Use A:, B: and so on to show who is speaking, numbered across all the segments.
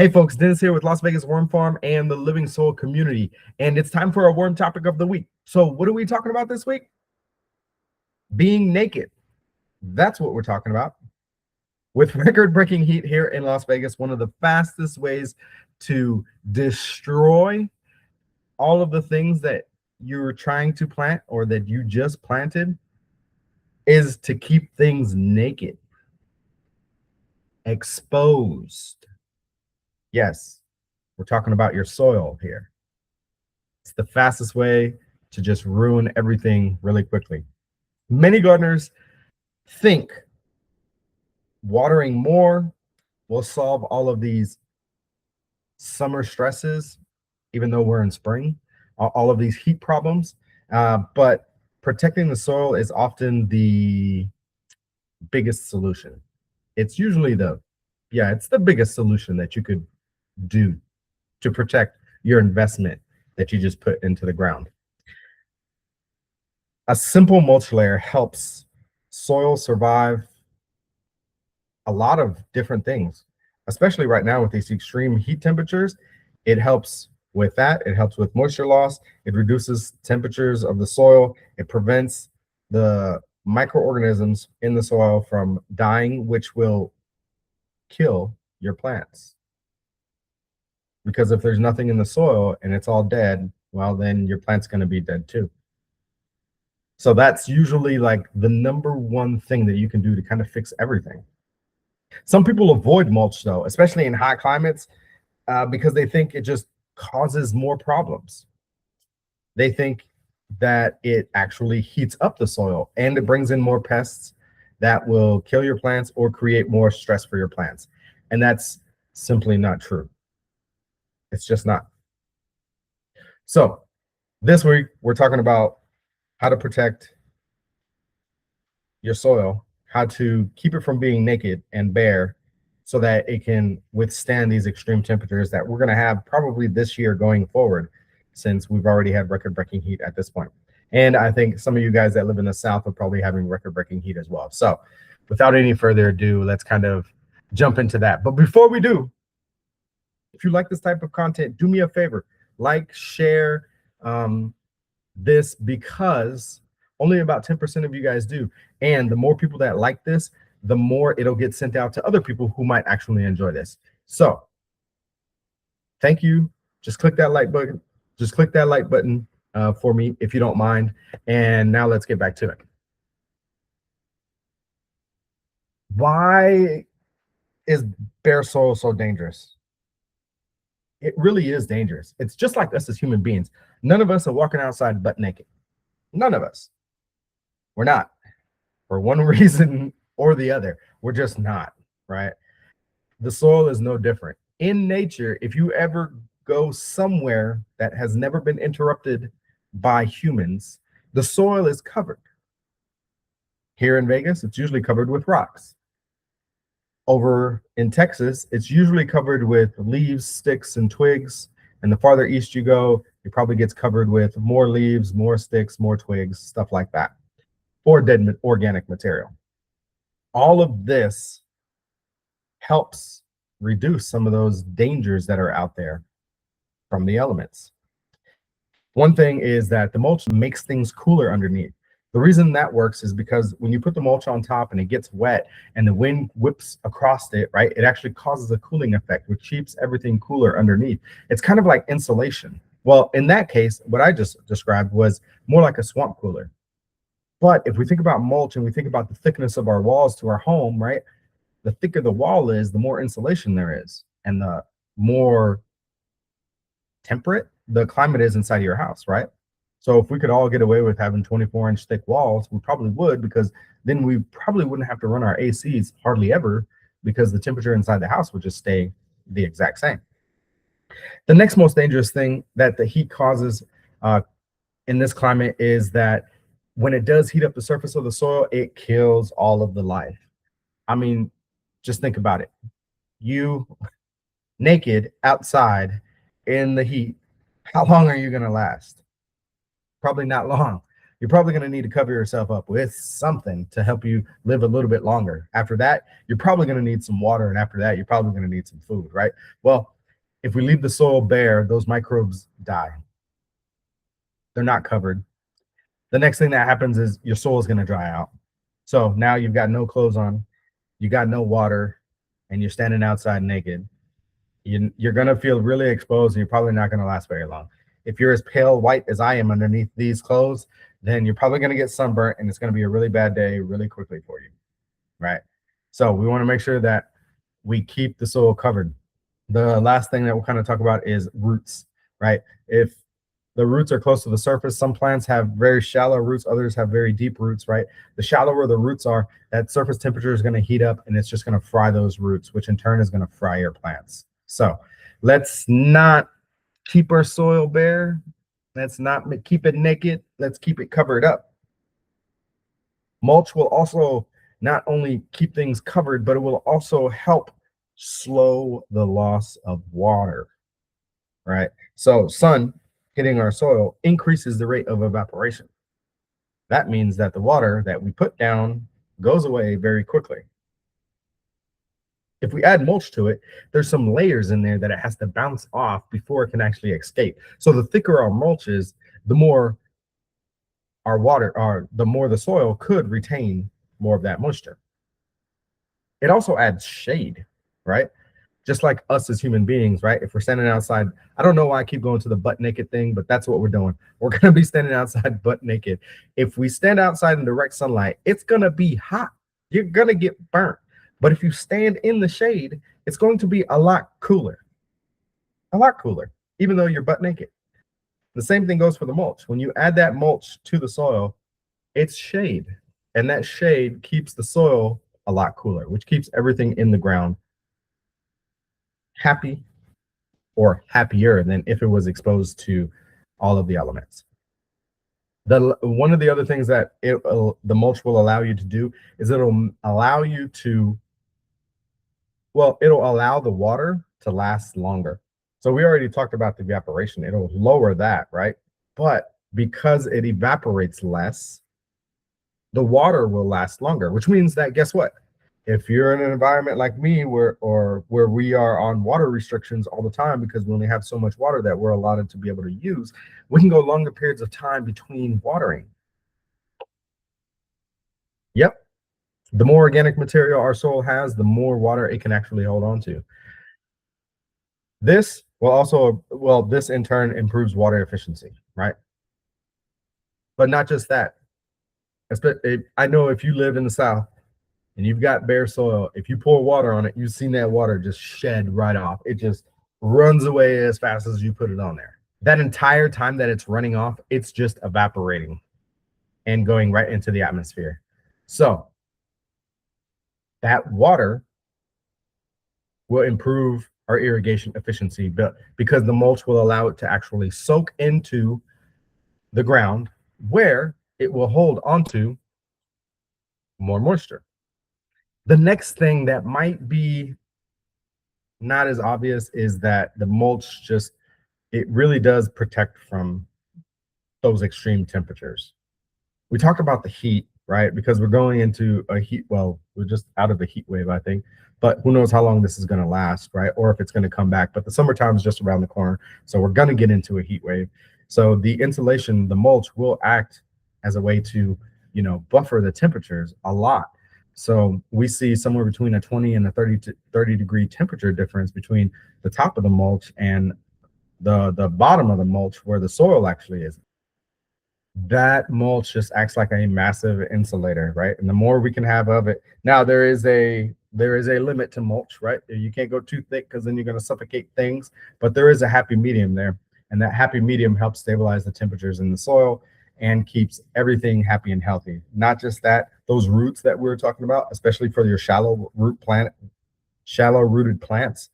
A: Hey folks, Dennis here with Las Vegas Worm Farm and the Living Soul community. And it's time for our worm topic of the week. So what are we talking about this week? Being naked. That's what we're talking about. With record-breaking heat here in Las Vegas, one of the fastest ways to destroy all of the things that you're trying to plant or that you just planted is to keep things naked, exposed. Yes, we're talking about your soil here. It's the fastest way to just ruin everything really quickly. Many gardeners think watering more will solve all of these summer stresses, even though we're in spring, all of these heat problems. But protecting the soil is often the biggest solution. It's usually it's the biggest solution that you could do to protect your investment that you just put into the ground. A simple mulch layer helps soil survive a lot of different things, especially right now with these extreme heat temperatures. It helps with that. It helps with moisture loss. It reduces temperatures of the soil. It prevents the microorganisms in the soil from dying, which will kill your plants. Because if there's nothing in the soil and it's all dead, well, then your plant's going to be dead too. So that's usually like the number one thing that you can do to kind of fix everything. Some people avoid mulch though, especially in hot climates, because they think it just causes more problems. They think that it actually heats up the soil and it brings in more pests that will kill your plants or create more stress for your plants. And that's simply not true. It's just not. So this week, we're talking about how to protect your soil, how to keep it from being naked and bare so that it can withstand these extreme temperatures that we're going to have probably this year going forward, since we've already had record-breaking heat at this point. And I think some of you guys that live in the South are probably having record-breaking heat as well. So without any further ado, let's kind of jump into that. But before we do, if you like this type of content, do me a favor, like, share this, because only about 10% of you guys do. And the more people that like this, the more it'll get sent out to other people who might actually enjoy this. So thank you. Just click that like button. Just click that like button for me, if you don't mind. And now let's get back to it. Why is bare soil so dangerous? It really is dangerous. It's just like us as human beings. None of us are walking outside butt naked. None of us. We're not. For one reason or the other. We're just not, right? The soil is no different. In nature, if you ever go somewhere that has never been interrupted by humans, the soil is covered. Here in Vegas, it's usually covered with rocks. Over in Texas, it's usually covered with leaves, sticks, and twigs. And the farther east you go, it probably gets covered with more leaves, more sticks, more twigs, stuff like that, or dead organic material. All of this helps reduce some of those dangers that are out there from the elements. One thing is that the mulch makes things cooler underneath. The reason that works is because when you put the mulch on top and it gets wet and the wind whips across it, right, it actually causes a cooling effect, which keeps everything cooler underneath. It's kind of like insulation. Well, in that case, what I just described was more like a swamp cooler. But if we think about mulch and we think about the thickness of our walls to our home, right, the thicker the wall is, the more insulation there is, and the more temperate the climate is inside of your house, right? So if we could all get away with having 24-inch thick walls, we probably would, because then we probably wouldn't have to run our ACs hardly ever, because the temperature inside the house would just stay the exact same. The next most dangerous thing that the heat causes in this climate is that when it does heat up the surface of the soil, it kills all of the life. I mean, just think about it. You naked outside in the heat, how long are you going to last? Probably not long. you're probably going to need to cover yourself up with something to help you live a little bit longer. After that, you're probably going to need some water. And after that, you're probably going to need some food, right? Well, if we leave the soil bare, those microbes die. They're not covered. The next thing that happens is your soil is going to dry out. So now you've got no clothes on, you got no water, and you're standing outside naked. You're going to feel really exposed, and you're probably not going to last very long. If you're as pale white as I am underneath these clothes, then you're probably going to get sunburnt, and it's going to be a really bad day really quickly for you, right? So we want to make sure that we keep the soil covered. The last thing that we'll kind of talk about is roots, right? If the roots are close to the surface, some plants have very shallow roots, others have very deep roots, right? The shallower the roots are, that surface temperature is going to heat up, and it's just going to fry those roots, which in turn is going to fry your plants. So let's not keep our soil bare. Let's not keep it naked. Let's keep it covered up. Mulch will also not only keep things covered, but it will also help slow the loss of water, right? So sun hitting our soil increases the rate of evaporation. That means that the water that we put down goes away very quickly. If we add mulch to it, there's some layers in there that it has to bounce off before it can actually escape. So the thicker our mulch is, the more our water, or the more the soil could retain more of that moisture. It also adds shade, right? Just like us as human beings, right? If we're standing outside, I don't know why I keep going to the butt naked thing, but that's what we're doing. We're going to be standing outside butt naked. If we stand outside in direct sunlight, it's going to be hot. You're going to get burnt. But if you stand in the shade, it's going to be a lot cooler, even though you're butt naked. The same thing goes for the mulch. When you add that mulch to the soil, it's shade, and that shade keeps the soil a lot cooler, which keeps everything in the ground happy or happier than if it was exposed to all of the elements. One of the other things that the mulch will allow you to do is it'll allow you to, well, it'll allow the water to last longer. So we already talked about the evaporation. It'll lower that, right? But because it evaporates less, the water will last longer, which means that, guess what? If you're in an environment like me where we are on water restrictions all the time because we only have so much water that we're allotted to be able to use, we can go longer periods of time between watering. Yep. The more organic material our soil has, the more water it can actually hold on to. This will also, well, this in turn improves water efficiency, right? But not just that. I know if you live in the South and you've got bare soil, if you pour water on it, you've seen that water just shed right off. It just runs away as fast as you put it on there. That entire time that it's running off, it's just evaporating and going right into the atmosphere. So that water will improve our irrigation efficiency, but because the mulch will allow it to actually soak into the ground where it will hold onto more moisture. The next thing that might be not as obvious is that the mulch just, it really does protect from those extreme temperatures. We talked about the heat, right? Because we're going into a heat, well, we're just out of a heat wave, I think, but who knows how long this is going to last, right? Or if it's going to come back. But the summertime is just around the corner, so we're going to get into a heat wave. So the insulation, the mulch, will act as a way to, you know, buffer the temperatures a lot. So we see somewhere between a 20 and a 30 degree temperature difference between the top of the mulch and the bottom of the mulch where the soil actually is. That mulch just acts like a massive insulator, right? And the more we can have of it. Now there is a limit to mulch, right? You can't go too thick because then you're going to suffocate things, but there is a happy medium there, and that happy medium helps stabilize the temperatures in the soil and keeps everything happy and healthy. Not just that, those roots that we were talking about, especially for your shallow rooted plants,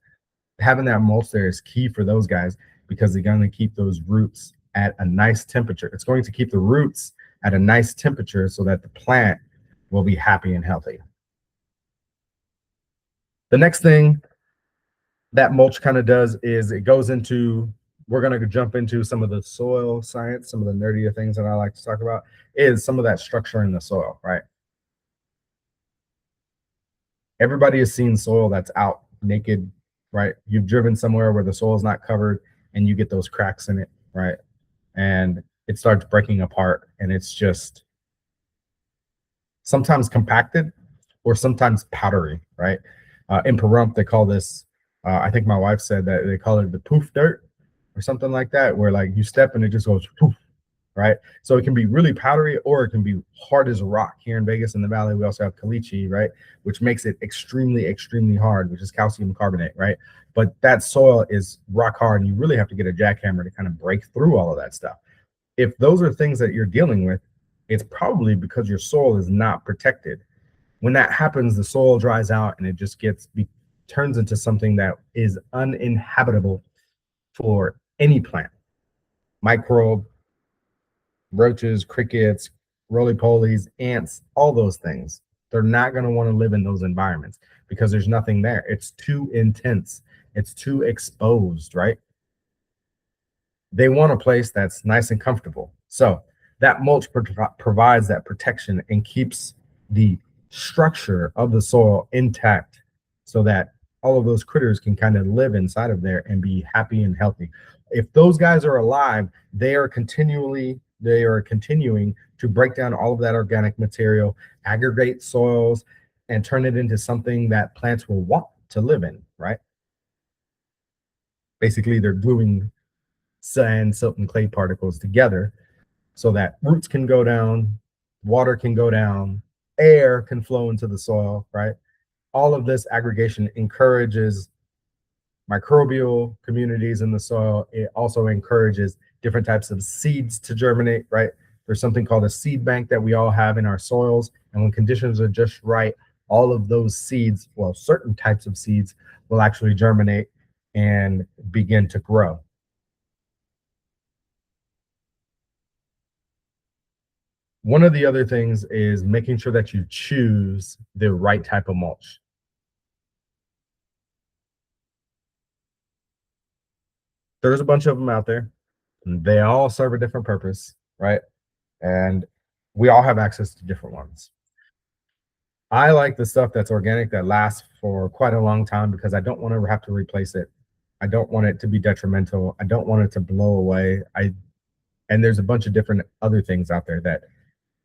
A: having that mulch there is key for those guys because they're going to keep those roots at a nice temperature. It's going to keep the roots at a nice temperature so that the plant will be happy and healthy. The next thing that mulch kind of does is it goes into we're going to jump into some of the soil science, some of the nerdier things that I like to talk about, is some of that structure in the soil, right? Everybody has seen soil that's out naked, right? You've driven somewhere where the soil is not covered and you get those cracks in it, right? And it starts breaking apart, and it's just sometimes compacted or sometimes powdery, right? In Pahrump, they call this, I think my wife said that they call it the poof dirt or something like that, where like you step and it just goes poof, right? So it can be really powdery or it can be hard as a rock. Here in Vegas in the Valley, we also have caliche, right? Which makes it extremely, extremely hard, which is calcium carbonate, right? But that soil is rock hard, and you really have to get a jackhammer to kind of break through all of that stuff. If those are things that you're dealing with, it's probably because your soil is not protected. When that happens, the soil dries out and it just turns into something that is uninhabitable for any plant. Microbe, roaches, crickets, roly-polies, ants, all those things. They're not going to want to live in those environments because there's nothing there. It's too intense. It's too exposed, right? They want a place that's nice and comfortable. So that mulch provides that protection and keeps the structure of the soil intact so that all of those critters can kind of live inside of there and be happy and healthy. If those guys are alive, they are continuing to break down all of that organic material, aggregate soils, and turn it into something that plants will want to live in, right? Basically, they're gluing sand, silt, and clay particles together so that roots can go down, water can go down, air can flow into the soil, right? All of this aggregation encourages microbial communities in the soil. It also encourages different types of seeds to germinate, right? There's something called a seed bank that we all have in our soils. And when conditions are just right, all of those seeds, well, certain types of seeds will actually germinate and begin to grow. One of the other things is making sure that you choose the right type of mulch. There's a bunch of them out there. They all serve a different purpose, right? And we all have access to different ones. I like the stuff that's organic that lasts for quite a long time because I don't want to have to replace it. I don't want it to be detrimental. I don't want it to blow away. And there's a bunch of different other things out there that,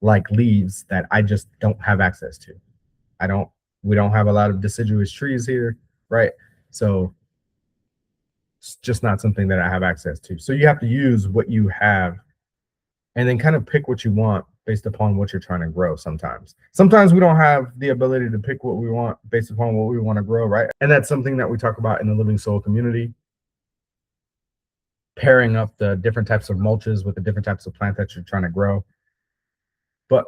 A: like leaves, that I just don't have access to. We don't have a lot of deciduous trees here, right? So it's just not something that I have access to. So you have to use what you have and then kind of pick what you want based upon what you're trying to grow. Sometimes we don't have the ability to pick what we want based upon what we want to grow, right? And that's something that we talk about in the Living Soil community, pairing up the different types of mulches with the different types of plant that you're trying to grow. But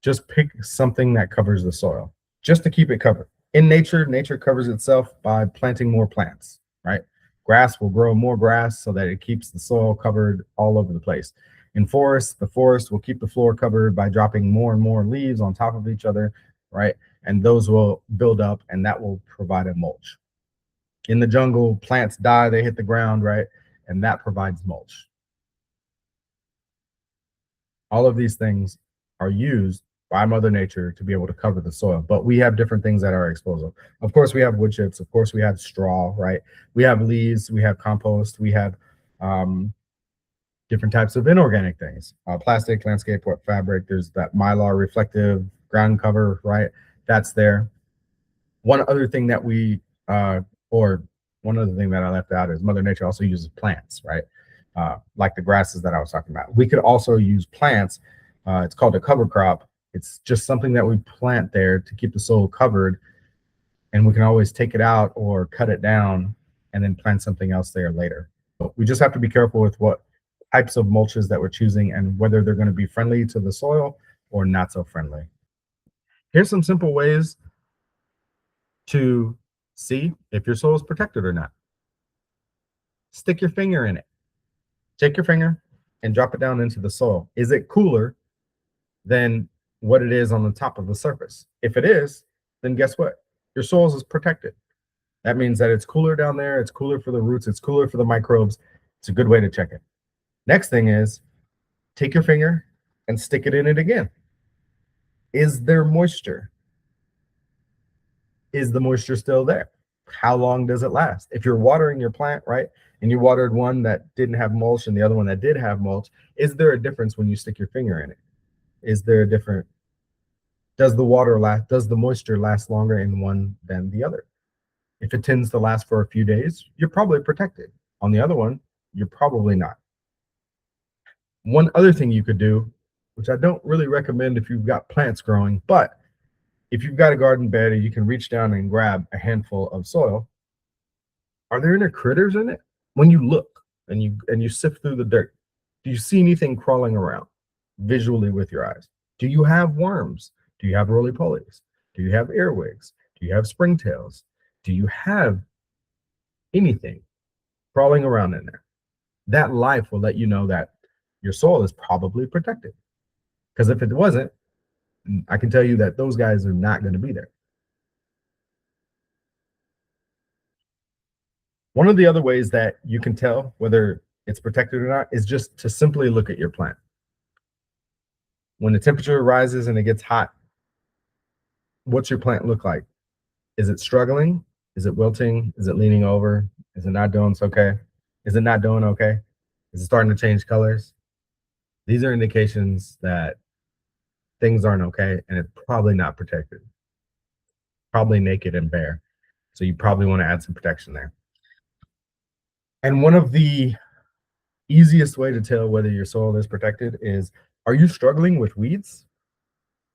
A: just pick something that covers the soil just to keep it covered. In nature covers itself by planting more plants, right? Grass will grow more grass so that it keeps the soil covered all over the place. In forests, the forest will keep the floor covered by dropping more and more leaves on top of each other, right? And those will build up and that will provide a mulch. In the jungle, plants die, they hit the ground, right? And that provides mulch. All of these things are used by Mother Nature to be able to cover the soil, but we have different things at our disposal. Of course, we have wood chips. Of course, we have straw, right? We have leaves, we have compost, we have different types of inorganic things, plastic, landscape fabric. There's that Mylar reflective ground cover, right? That's there. One other thing that one other thing that I left out is Mother Nature also uses plants, right? Like the grasses that I was talking about. We could also use plants. It's called a cover crop. It's just something that we plant there to keep the soil covered, and we can always take it out or cut it down and then plant something else there later. But we just have to be careful with what types of mulches that we're choosing and whether they're going to be friendly to the soil or not so friendly. Here's some simple ways to see if your soil is protected or not. Stick your finger in it. Take your finger and drop it down into the soil. Is it cooler than what it is on the top of the surface? If it is, then guess what? Your soil is protected. That means that it's cooler down there. It's cooler for the roots. It's cooler for the microbes. It's a good way to check it. Next thing is take your finger and stick it in it again. Is there moisture? Is the moisture still there? How long does it last? If you're watering your plant, right, and you watered one that didn't have mulch and the other one that did have mulch, is there a difference when you stick your finger in it? Is there a different, does the moisture last longer in one than the other? If it tends to last for a few days, you're probably protected. On the other one, you're probably not. One other thing you could do, which I don't really recommend if you've got plants growing, but if you've got a garden bed and you can reach down and grab a handful of soil, are there any critters in it? When you look and you sift through the dirt, do you see anything crawling around visually with your eyes? Do you have worms? Do you have roly-polies? Do you have earwigs? Do you have springtails? Do you have anything crawling around in there? That life will let you know that your soil is probably protected. Because if it wasn't, I can tell you that those guys are not going to be there. One of the other ways that you can tell whether it's protected or not is just to simply look at your plant. When the temperature rises and it gets hot, what's your plant look like? Is it struggling? Is it wilting? Is it leaning over? Is it not doing okay? Is it not doing okay? Is it starting to change colors? These are indications that things aren't okay and it's probably not protected. Probably naked and bare. So you probably want to add some protection there. And one of the easiest way to tell whether your soil is protected is, are you struggling with weeds?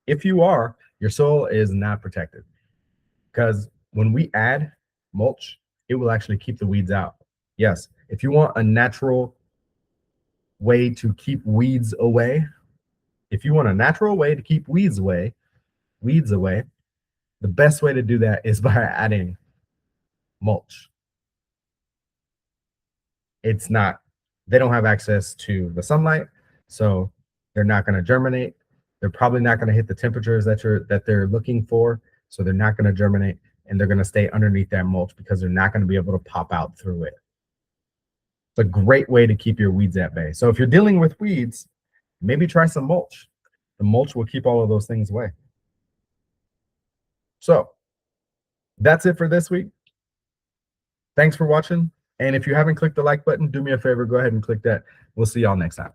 A: If you are, your soil is not protected. Because when we add mulch, it will actually keep the weeds out. Yes, if you want a natural way to keep weeds away, the best way to do that is by adding mulch. They don't have access to the sunlight, so they're not going to germinate. They're probably not going to hit the temperatures that they're looking for, so they're not going to germinate, and they're going to stay underneath that mulch because they're not going to be able to pop out through it. It's a great way to keep your weeds at bay. So if you're dealing with weeds, maybe try some mulch. The mulch will keep all of those things away. So that's it for this week. Thanks for watching. And if you haven't clicked the like button, do me a favor, go ahead and click that. We'll see y'all next time.